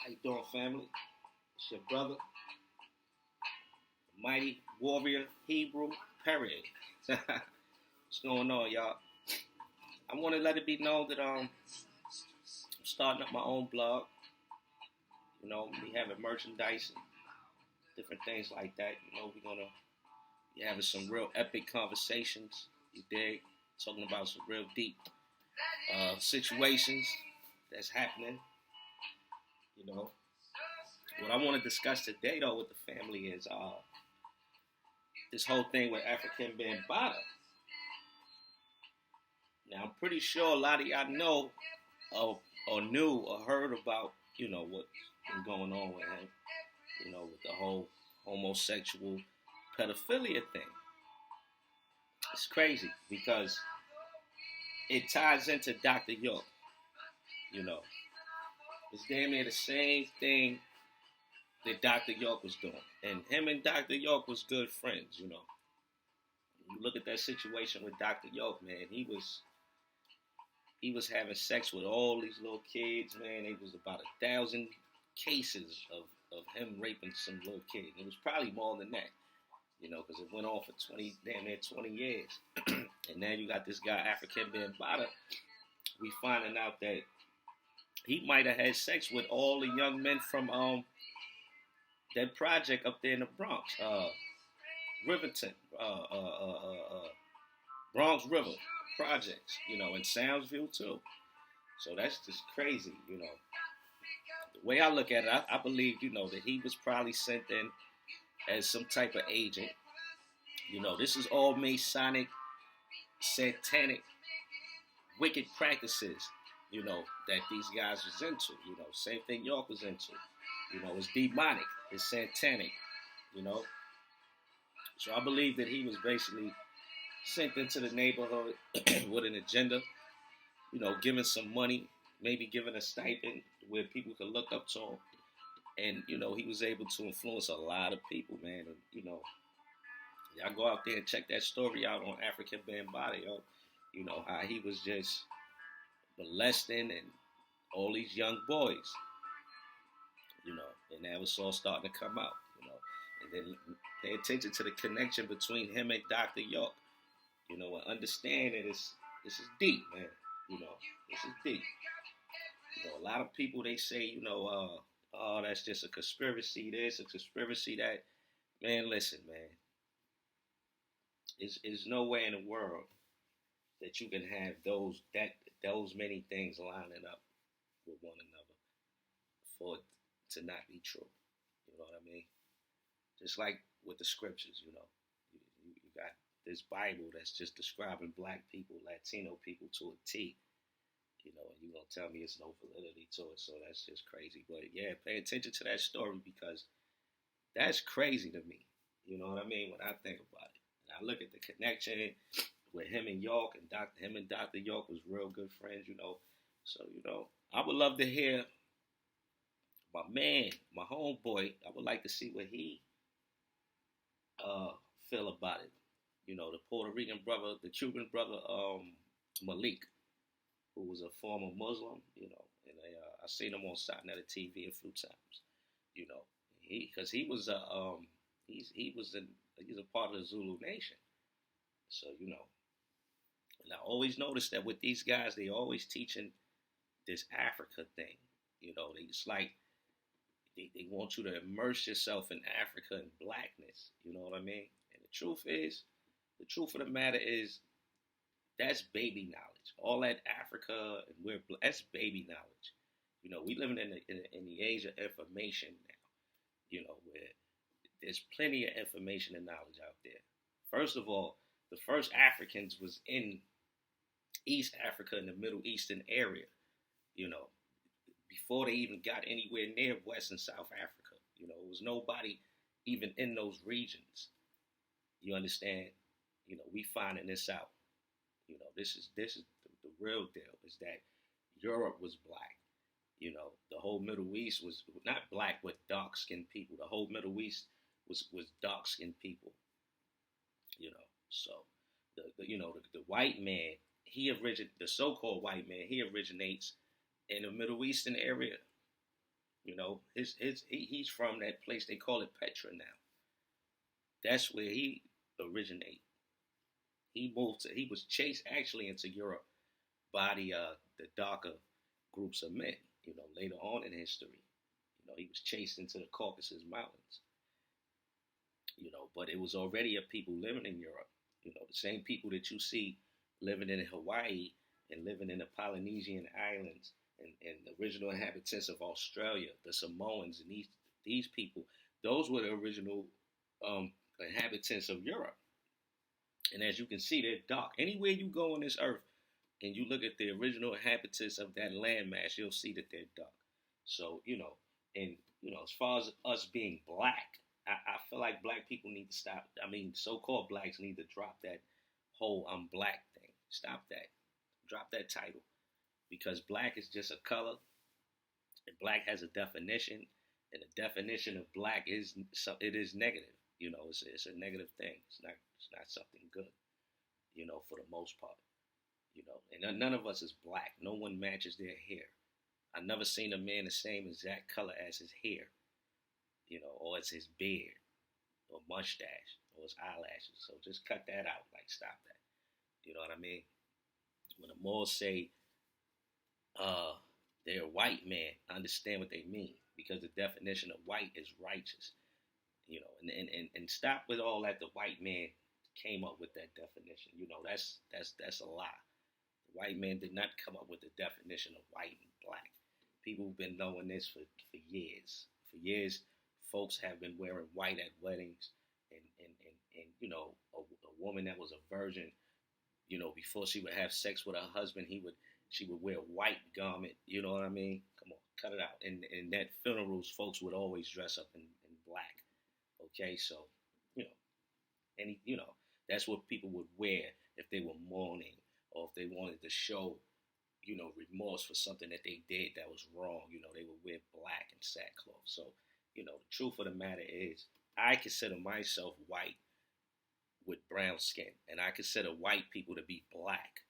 How you doing, family? It's your brother, mighty warrior Hebrew Perry. What's going on, y'all? I want to let it be known that I'm starting up my own blog. We having merchandise and different things like that. We're gonna be having some real epic conversations. You dig? Talking about some real deep situations that's happening. You know, what I want to discuss today, though, with the family is this whole thing with African bambaataa. Now, I'm pretty sure a lot of y'all know or knew or heard about, what's been going on with him, with the whole homosexual pedophilia thing. It's crazy because it ties into Dr. York, It's damn near the same thing that Dr. York was doing. And him and Dr. York was good friends, You look at that situation with Dr. York, man, he was having sex with all these little kids, man. It was about 1,000 cases of him raping some little kid. It was probably more than that, because it went on for 20 years. And now you got this guy, African bambaataa. We finding out that he might have had sex with all the young men from that project up there in the Bronx, Riverton, Bronx River projects, in Soundsville too. So that's just crazy, The way I look at it, I believe, that he was probably sent in as some type of agent. This is all Masonic, satanic, wicked practices, that these guys was into. Same thing York was into. It's demonic, it's satanic, So I believe that he was basically sent into the neighborhood with an agenda, giving some money, maybe giving a stipend where people could look up to him. And, he was able to influence a lot of people, man. And, y'all go out there and check that story out on African bambaataa, how he was just molesting and all these young boys, and that was all starting to come out, And then pay attention to the connection between him and Dr. York, and understand that this is deep, man. This is deep. A lot of people, they say, oh, that's just a conspiracy this, a conspiracy that. Man, listen, man. There's nowhere in the world that you can have those many things lining up with one another for it to not be true. You know what I mean? Just like with the scriptures, you got this Bible that's just describing black people, Latino people to a T, and you're going to tell me it's no validity to it, so that's just crazy. But yeah, pay attention to that story because that's crazy to me, you know what I mean, when I think about it. And I look at the connection with him and York, and him and Dr. York was real good friends, So, I would love to hear my man, my homeboy. I would like to see what he feel about it. The Puerto Rican brother, the Cuban brother, Malik, who was a former Muslim, and I seen him on Satnetta TV a few times, because he was he's a part of the Zulu Nation, so and I always noticed that with these guys, they always teaching this Africa thing, it's like they want you to immerse yourself in Africa and blackness, you know what I mean? And the truth of the matter is, that's baby knowledge. All that Africa and that's baby knowledge. We living in the age of information now. Where there's plenty of information and knowledge out there. First of all, the first Africans was in East Africa, in the Middle Eastern area. Before they even got anywhere near West and South Africa. It was nobody even in those regions. You understand? We finding this out. This is the real deal, is that Europe was black. The whole Middle East was not black, but dark-skinned people. The whole Middle East was dark-skinned people. So the white man, the so-called white man, he originates in the Middle Eastern area. He's from that place they call it Petra now. That's where he originated. He was chased actually into Europe by the darker groups of men. Later on in history, he was chased into the Caucasus Mountains. But it was already a people living in Europe. The same people that you see living in Hawaii and living in the Polynesian islands and the original inhabitants of Australia, the Samoans, and these people, those were the original inhabitants of Europe. And as you can see, they're dark. Anywhere you go on this earth and you look at the original inhabitants of that landmass, you'll see that they're dark. So, as far as us being black, I feel like black people need to stop. I mean, so-called blacks need to drop that whole "I'm black" thing. Stop that. Drop that title. Because black is just a color, and black has a definition, and the definition of black is negative. It's a negative thing. It's not something good. For the most part. And none of us is black. No one matches their hair. I've never seen a man the same exact color as his hair, or as his beard, or mustache, or his eyelashes. So just cut that out. Like, stop that. You know what I mean? When the Moors say they're a white man, I understand what they mean, because the definition of white is righteous. And stop with all that. The white man came up with that definition. That's a lie. The white man did not come up with the definition of white and black. People have been knowing this for years. For years, folks have been wearing white at weddings, and a woman that was a virgin, before she would have sex with her husband, she would wear a white garment. You know what I mean? Come on, cut it out. And at funerals, folks would always dress up in black. Okay, so that's what people would wear if they were mourning, or if they wanted to show remorse for something that they did that was wrong. They would wear black and sackcloth. So, the truth of the matter is, I consider myself white with brown skin, and I consider white people to be black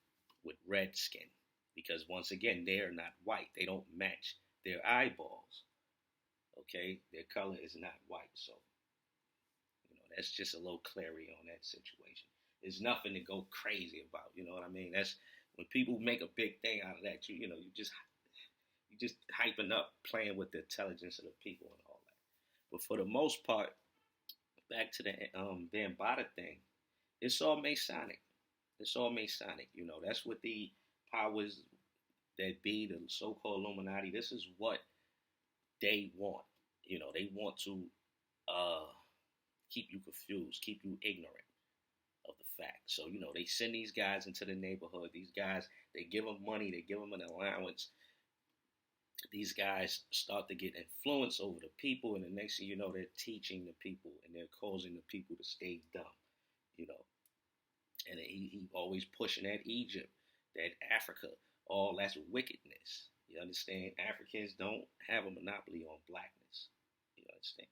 with red skin, because once again, they're not white. They don't match their eyeballs. Okay, their color is not white. So, that's just a little clarity on that situation. There's nothing to go crazy about. You know what I mean? That's when people make a big thing out of that. You just hyping up, playing with the intelligence of the people and all that. But for the most part, back to the bambaataa thing, it's all Masonic. It's all Masonic. That's what the powers that be, the so-called Illuminati. This is what they want. They want to keep you confused, keep you ignorant of the facts. So, they send these guys into the neighborhood. These guys, they give them money, they give them an allowance. These guys start to get influence over the people, and the next thing you know, they're teaching the people, and they're causing the people to stay dumb, And he always pushing at Egypt, that Africa, all that's wickedness. You understand? Africans don't have a monopoly on blackness. You understand?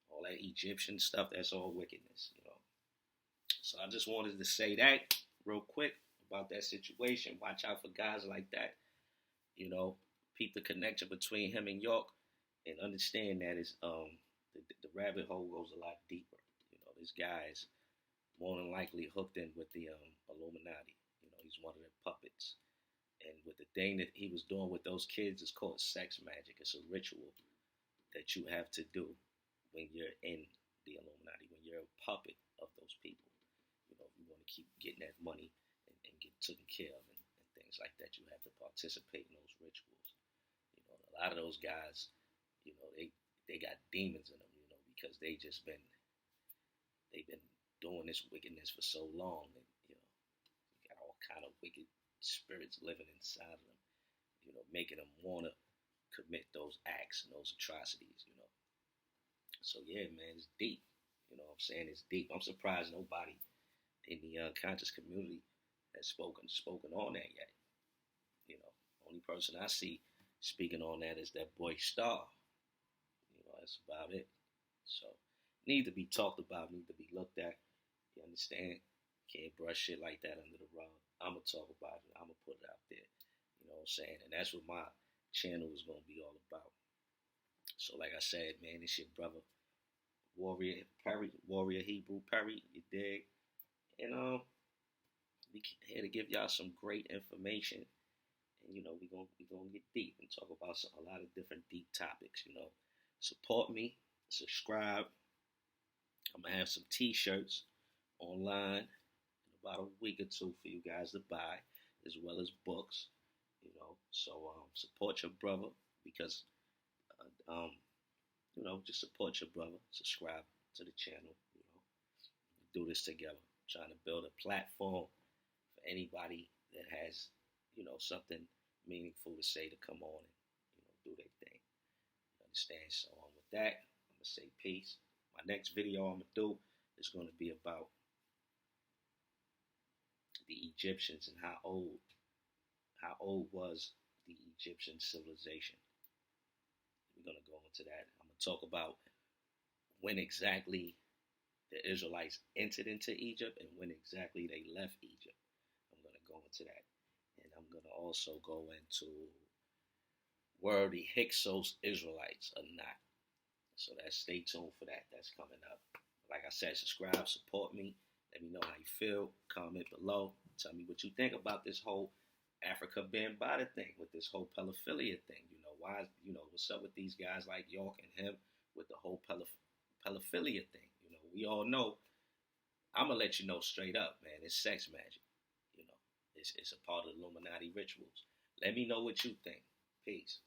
All that Egyptian stuff, that's all wickedness, So I just wanted to say that real quick about that situation. Watch out for guys like that. Peep the connection between him and York, and understand that the rabbit hole goes a lot deeper. This guy's more than likely hooked in with the Illuminati. He's one of their puppets. And with the thing that he was doing with those kids is called sex magic. It's a ritual that you have to do when you're in the Illuminati, when you're a puppet of those people. If you want to keep getting that money and get taken care of and things like that, you have to participate in those rituals. A lot of those guys, they got demons in them, because they've been doing this wickedness for so long, and you got all kind of wicked spirits living inside of them, making them want to commit those acts and those atrocities, So yeah, man, it's deep. What I'm saying? It's deep. I'm surprised nobody in the conscious community has spoken on that yet. Only person I see speaking on that is that boy Star. That's about it. So, need to be talked about, need to be looked at. You understand? Can't brush shit like that under the rug. I'm going to talk about it. I'm going to put it out there. You know what I'm saying? And that's what my channel is going to be all about. So, like I said, man, it's your brother Warrior Perry, Warrior Hebrew Perry. You dig? And we here to give y'all some great information. And we gonna get deep and talk about a lot of different deep topics. Support me, subscribe. I'm gonna have some T-shirts online in about a week or two for you guys to buy, as well as books. So support your brother because just support your brother. Subscribe to the channel. Do this together. Trying to build a platform for anybody that has something meaningful to say to come on and do their thing. You understand? So with that, I'm gonna say peace. My next video I'm gonna do is gonna be about the Egyptians and how old was the Egyptian civilization. We're gonna go into that. I'm gonna talk about when exactly the Israelites entered into Egypt and when exactly they left Egypt. I'm gonna go into that, and I'm gonna also go into were the Hyksos Israelites or not. So stay tuned for that. That's coming up. Like I said, subscribe, support me. Let me know how you feel. Comment below. Tell me what you think about this whole Africa bambaataa thing, with this whole pedophilia thing. Why? What's up with these guys like York and him with the whole pedophilia thing? We all know. I'm gonna let you know straight up, man. It's sex magic. You know, it's a part of the Illuminati rituals. Let me know what you think. Peace.